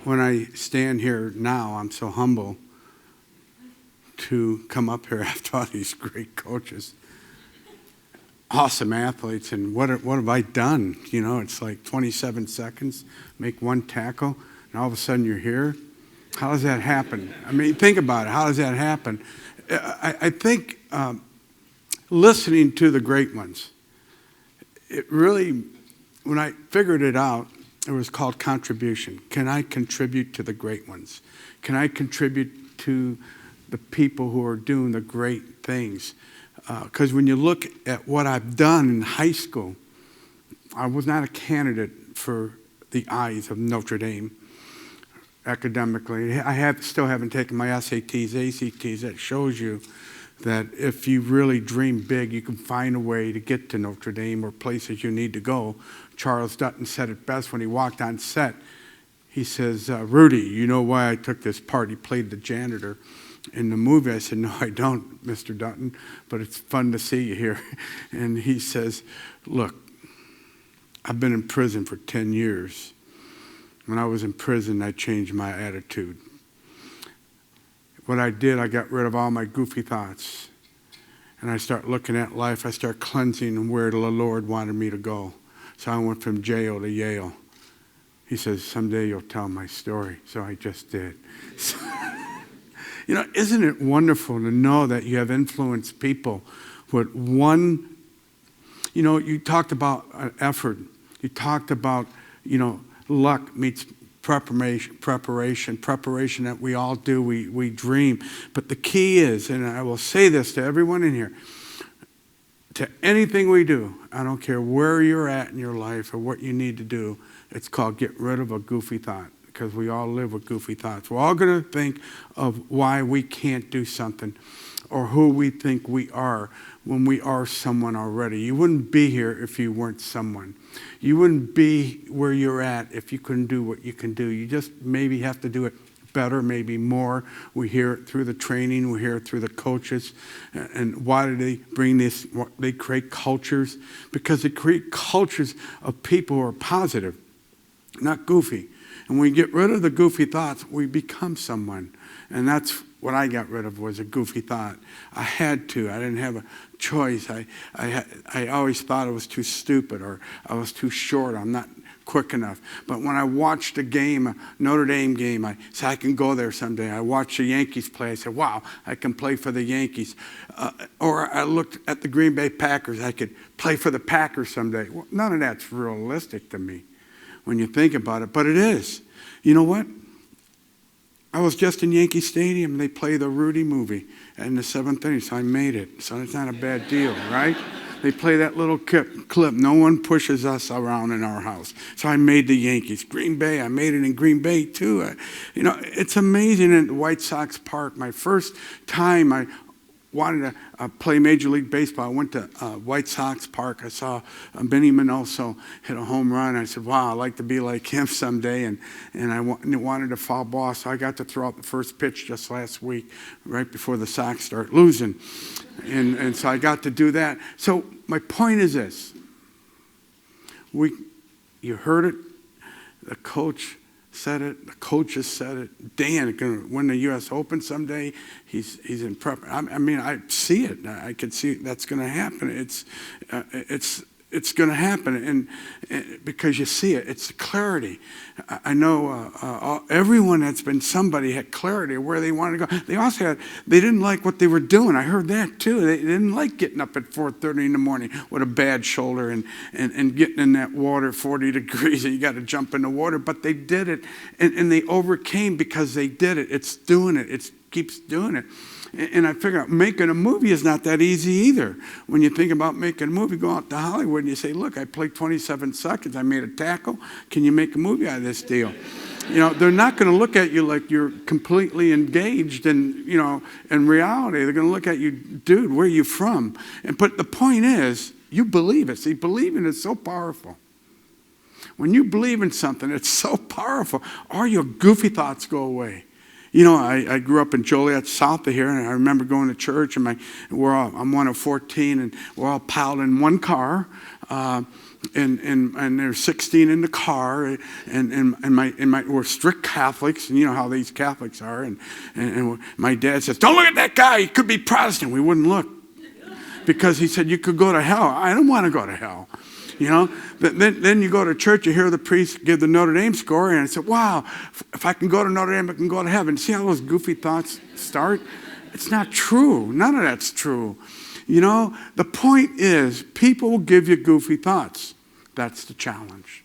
when I stand here now, I'm so humble to come up here after all these great coaches, awesome athletes, and what have I done? You know, it's like 27 seconds, make one tackle, and all of a sudden you're here. How does that happen? I mean, think about it. How does that happen? I think listening to the great ones, it really, when I figured it out, it was called contribution. Can I contribute to the great ones? Can I contribute to the people who are doing the great things? Because when you look at what I've done in high school, I was not a candidate for the eyes of Notre Dame academically. Still haven't taken my SATs, ACTs. That shows you that if you really dream big, you can find a way to get to Notre Dame or places you need to go. Charles Dutton said it best when he walked on set. He says, Rudy, you know why I took this part? He played the janitor in the movie. I said, no, I don't, Mr. Dutton, but it's fun to see you here. And he says, look, I've been in prison for 10 years. When I was in prison, I changed my attitude. What I did, I got rid of all my goofy thoughts. And I start looking at life. I start cleansing where the Lord wanted me to go. So I went from jail to Yale. He says, someday you'll tell my story. So I just did. So, you know, isn't it wonderful to know that you have influenced people with one, you know, you talked about effort. You talked about, you know, luck meets preparation that we all do, we dream. But the key is, and I will say this to everyone in here, to anything we do, I don't care where you're at in your life or what you need to do, it's called get rid of a goofy thought, because we all live with goofy thoughts. We're all going to think of why we can't do something or who we think we are when we are someone already. You wouldn't be here if you weren't someone. You wouldn't be where you're at if you couldn't do what you can do. You just maybe have to do it better, maybe more. We hear it through the training. We hear it through the coaches. And why do they bring this? They create cultures because they create cultures of people who are positive, not goofy. And when we get rid of the goofy thoughts, we become someone. And that's what I got rid of, was a goofy thought. I had to. I didn't have a choice. I always thought I was too stupid or I was too short. I'm not quick enough. But when I watched a game, a Notre Dame game, I said, I can go there someday. I watched the Yankees play. I said, wow, I can play for the Yankees. Or I looked at the Green Bay Packers. I could play for the Packers someday. Well, none of that's realistic to me when you think about it, but it is. You know what? I was just in Yankee Stadium. They play the Rudy movie in the 7th inning, so I made it. So it's not a bad deal, right? They play that little clip. No one pushes us around in our house. So I made the Yankees. Green Bay, I made it in Green Bay too. You know, it's amazing at White Sox Park. My first time I wanted to play Major League Baseball. I went to White Sox Park. I saw Benny Minoso hit a home run. I said, wow, I'd like to be like him someday. And I wanted to foul ball, so I got to throw out the first pitch just last week, right before the Sox start losing. And so I got to do that. So my point is this. You heard it. The coach said it. The coaches said it. Dan going to win the U.S. Open someday. He's in prep. I mean, I see it. I can see that's going to happen. It's going to happen, and because you see it, it's clarity. I know everyone that's been somebody had clarity of where they wanted to go. They also they didn't like what they were doing. I heard that too. They didn't like getting up at 4:30 in the morning with a bad shoulder and getting in that water, 40 degrees, and you got to jump in the water. But they did it, and they overcame because they did it. It's doing it. It keeps doing it. And I figure out making a movie is not that easy either. When you think about making a movie, go out to Hollywood and you say, look, I played 27 seconds. I made a tackle. Can you make a movie out of this deal? You know, they're not going to look at you like you're completely engaged in, you know, in reality. They're going to look at you, dude, where are you from? But the point is, you believe it. See, believing is so powerful. When you believe in something, it's so powerful. All your goofy thoughts go away. You know, I grew up in Joliet, south of here, and I remember going to church, and I'm one of 14, and we're all piled in one car. and there's 16 in the car, and we're strict Catholics, and you know how these Catholics are, and my dad says, "Don't look at that guy, he could be Protestant." We wouldn't look, because he said you could go to hell. I don't want to go to hell, you know. But then you go to church, you hear the priest give the Notre Dame score, and I said, wow, if I can go to Notre Dame, I can go to heaven. See how those goofy thoughts start? It's not true. None of that's true. You know, the point is, people will give you goofy thoughts. That's the challenge.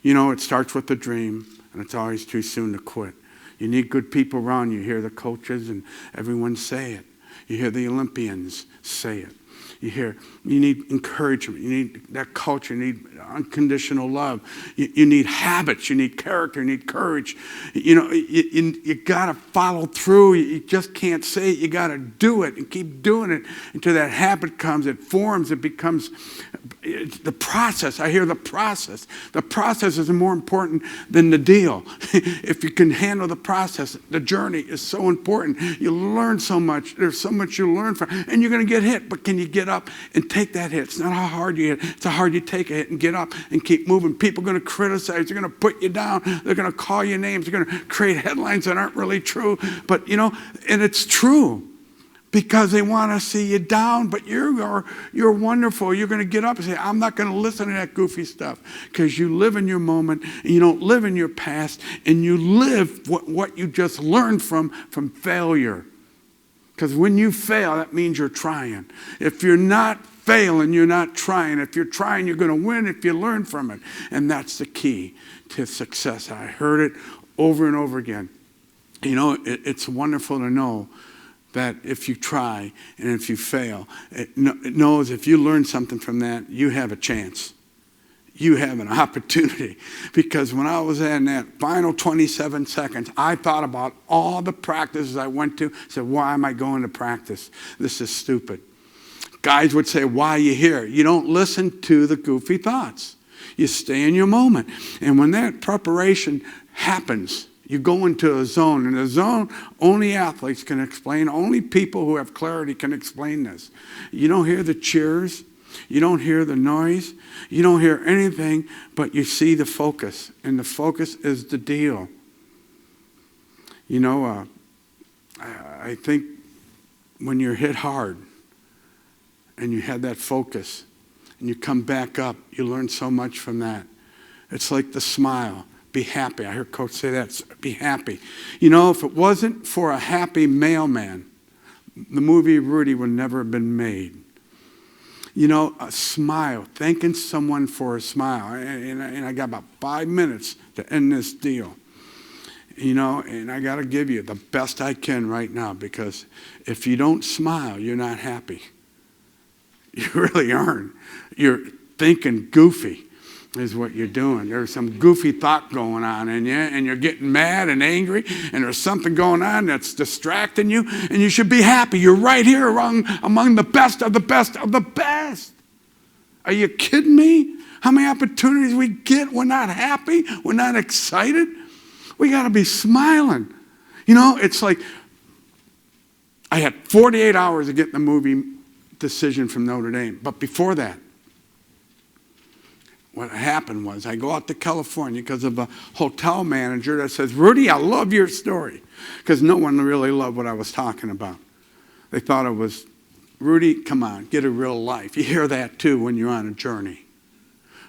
You know, it starts with a dream, and it's always too soon to quit. You need good people around you. You hear the coaches and everyone say it. You hear the Olympians say it. You need encouragement. You need that culture. You need unconditional love. You need habits. You need character. You need courage. You know, you got to follow through. You just can't say it. You got to do it and keep doing it until that habit comes. It forms. It becomes the process. I hear the process. The process is more important than the deal. If you can handle the process, the journey is so important. You learn so much. There's so much you learn from, and you're going to get hit, but can you get up and take that hit? It's not how hard you hit. It's how hard you take a hit and get up and keep moving. People are going to criticize. They're going to put you down. They're going to call you names. They're going to create headlines that aren't really true. But, you know, and it's true because they want to see you down. But you're wonderful. You're going to get up and say, I'm not going to listen to that goofy stuff, because you live in your moment and you don't live in your past, and you live what you just learned from failure. Because when you fail, that means you're trying. If you're not failing, you're not trying. If you're trying, you're going to win if you learn from it. And that's the key to success. I heard it over and over again. You know, it's wonderful to know that if you try and if you fail, it knows if you learn something from that, you have a chance. You have an opportunity. Because when I was in that final 27 seconds, I thought about all the practices I went to. Said, why am I going to practice? This is stupid. Guys would say, why are you here? You don't listen to the goofy thoughts. You stay in your moment. And when that preparation happens, you go into a zone. And a zone, only athletes can explain. Only people who have clarity can explain this. You don't hear the cheers. You don't hear the noise. You don't hear anything, but you see the focus. And the focus is the deal. You know, I think when you're hit hard and you have that focus and you come back up, you learn so much from that. It's like the smile. Be happy. I heard Coach say that. Be happy. You know, if it wasn't for a happy mailman, the movie Rudy would never have been made. You know, a smile, thanking someone for a smile. And I got about 5 minutes to end this deal. You know, and I got to give you the best I can right now, because if you don't smile, you're not happy. You really aren't. You're thinking goofy is what you're doing. There's some goofy thought going on in you, and you're getting mad and angry, and there's something going on that's distracting you, and you should be happy. You're right here among the best of the best of the best. Are you kidding me? How many opportunities we get, we're not happy, we're not excited. We got to be smiling. You know, it's like I had 48 hours to get the movie decision from Notre Dame, but before that, what happened was I go out to California because of a hotel manager that says, Rudy, I love your story. Because no one really loved what I was talking about. They thought it was, Rudy, come on, get a real life. You hear that too when you're on a journey.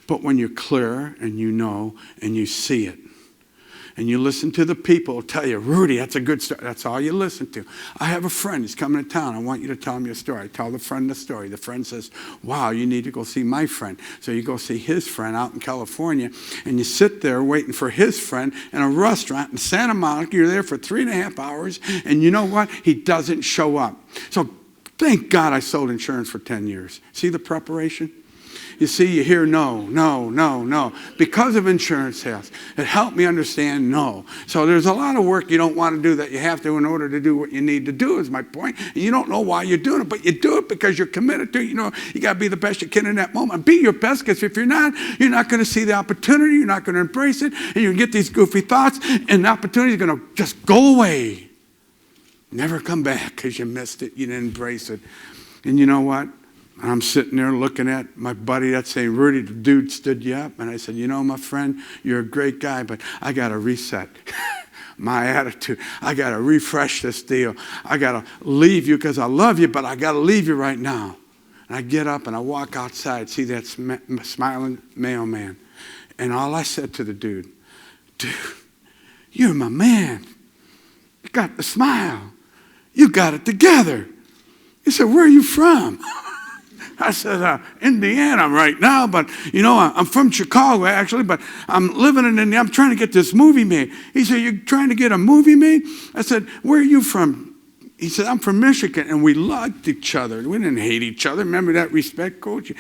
But when you're clear and you know and you see it, and you listen to the people who tell you, Rudy, that's a good story. That's all you listen to. I have a friend. He's coming to town. I want you to tell him your story. I tell the friend the story. The friend says, wow, you need to go see my friend. So you go see his friend out in California, and you sit there waiting for his friend in a restaurant in Santa Monica. You're there for 3.5 hours, and you know what? He doesn't show up. So thank God I sold insurance for 10 years. See the preparation? You see, you hear no, no, no, no. Because of insurance sales, it helped me understand no. So there's a lot of work you don't want to do that you have to in order to do what you need to do, is my point. And you don't know why you're doing it, but you do it because you're committed to it. You know, you got to be the best you can in that moment. Be your best, because if you're not going to see the opportunity. You're not going to embrace it. And you get these goofy thoughts, and the opportunity is going to just go away. Never come back because you missed it. You didn't embrace it. And you know what? And I'm sitting there looking at my buddy that's saying, Rudy, the dude stood you up. And I said, you know, my friend, you're a great guy, but I got to reset my attitude. I got to refresh this deal. I got to leave you because I love you, but I got to leave you right now. And I get up and I walk outside, see that smiling mailman. And all I said to the dude, you're my man. You got the smile. You got it together. He said, where are you from? I said, Indiana right now, but, you know, I'm from Chicago, actually, but I'm living in Indiana. I'm trying to get this movie made. He said, you're trying to get a movie made? I said, where are you from? He said, I'm from Michigan, and we loved each other. We didn't hate each other. Remember that respect, coach?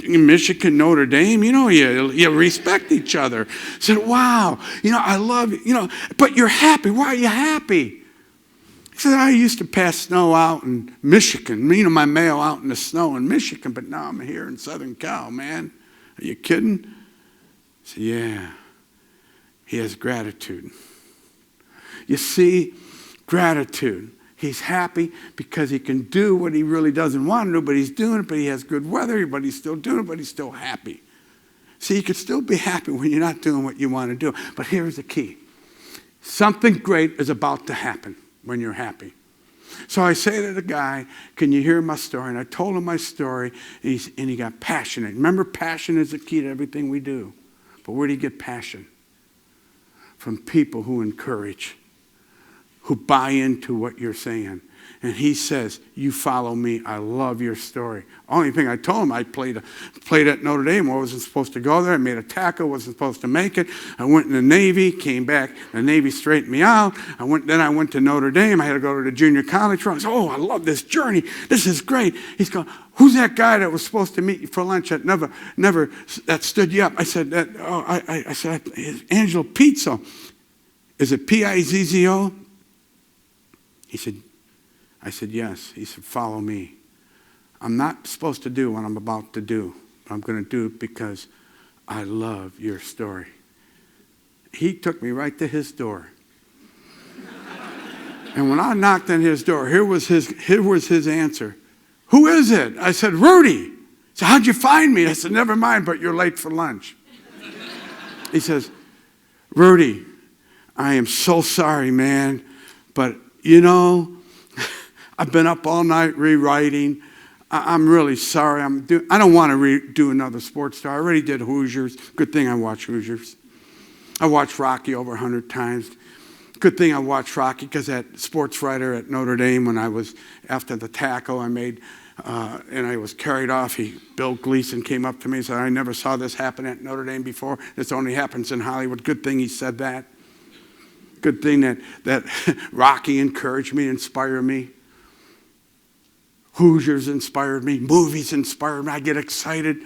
In Michigan, Notre Dame, you know, you respect each other. I said, wow, you know, I love you, you know, but you're happy. Why are you happy? He said, I used to pass snow out in Michigan, you know, my mail out in the snow in Michigan, but now I'm here in Southern Cal, man. Are you kidding? I said, yeah. He has gratitude. You see, gratitude. He's happy because he can do what he really doesn't want to do, but he's doing it, but he has good weather, but he's still doing it, but he's still happy. See, you can still be happy when you're not doing what you want to do. But here's the key. Something great is about to happen when you're happy. So I say to the guy, can you hear my story? And I told him my story, and he got passionate. Remember, passion is the key to everything we do. But where do you get passion? From people who encourage, who buy into what you're saying. And he says, you follow me. I love your story. Only thing I told him, I played at Notre Dame. I wasn't supposed to go there. I made a tackle, wasn't supposed to make it. I went in the Navy, came back. The Navy straightened me out. Then I went to Notre Dame. I had to go to the junior college. I said, oh, I love this journey. This is great. He's going, who's that guy that was supposed to meet you for lunch that that stood you up? I said, I said, Angelo Pizzo. Is it Pizzo? I said, yes. He said, follow me. I'm not supposed to do what I'm about to do, but I'm going to do it because I love your story. He took me right to his door. And when I knocked on his door, here was his answer. Who is it? I said, Rudy. He said, how'd you find me? I said, never mind, but you're late for lunch. He says, Rudy, I am so sorry, man, but you know, I've been up all night rewriting. I'm really sorry. I don't want to do another sports star. I already did Hoosiers. Good thing I watch Hoosiers. I watched Rocky over 100 times. Good thing I watched Rocky because that sports writer at Notre Dame, when I was after the tackle I made, and I was carried off, Bill Gleason came up to me and said, I never saw this happen at Notre Dame before. This only happens in Hollywood. Good thing he said that. Good thing that Rocky encouraged me, inspired me. Hoosiers inspired me. Movies inspired me. I get excited.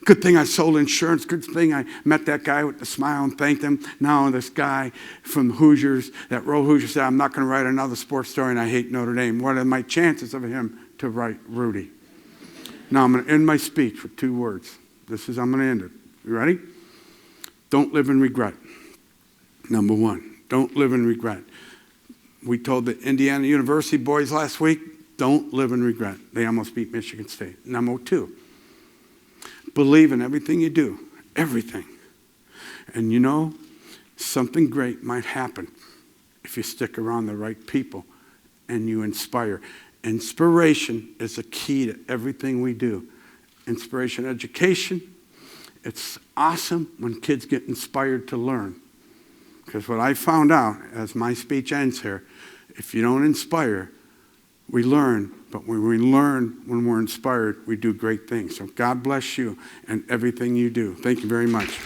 Good thing I sold insurance. Good thing I met that guy with the smile and thanked him. Now this guy from Hoosiers, that wrote Hoosiers, said, I'm not going to write another sports story and I hate Notre Dame. What are my chances of him to write Rudy? Now I'm going to end my speech with 2 words. I'm going to end it. You ready? Don't live in regret. Number 1, don't live in regret. We told the Indiana University boys last week, don't live in regret. They almost beat Michigan State. Number 2, believe in everything you do. Everything. And you know, something great might happen if you stick around the right people and you inspire. Inspiration is a key to everything we do. Inspiration education. It's awesome when kids get inspired to learn. Because what I found out, as my speech ends here, if you don't inspire, we learn, but when we learn, when we're inspired, we do great things. So God bless you and everything you do. Thank you very much.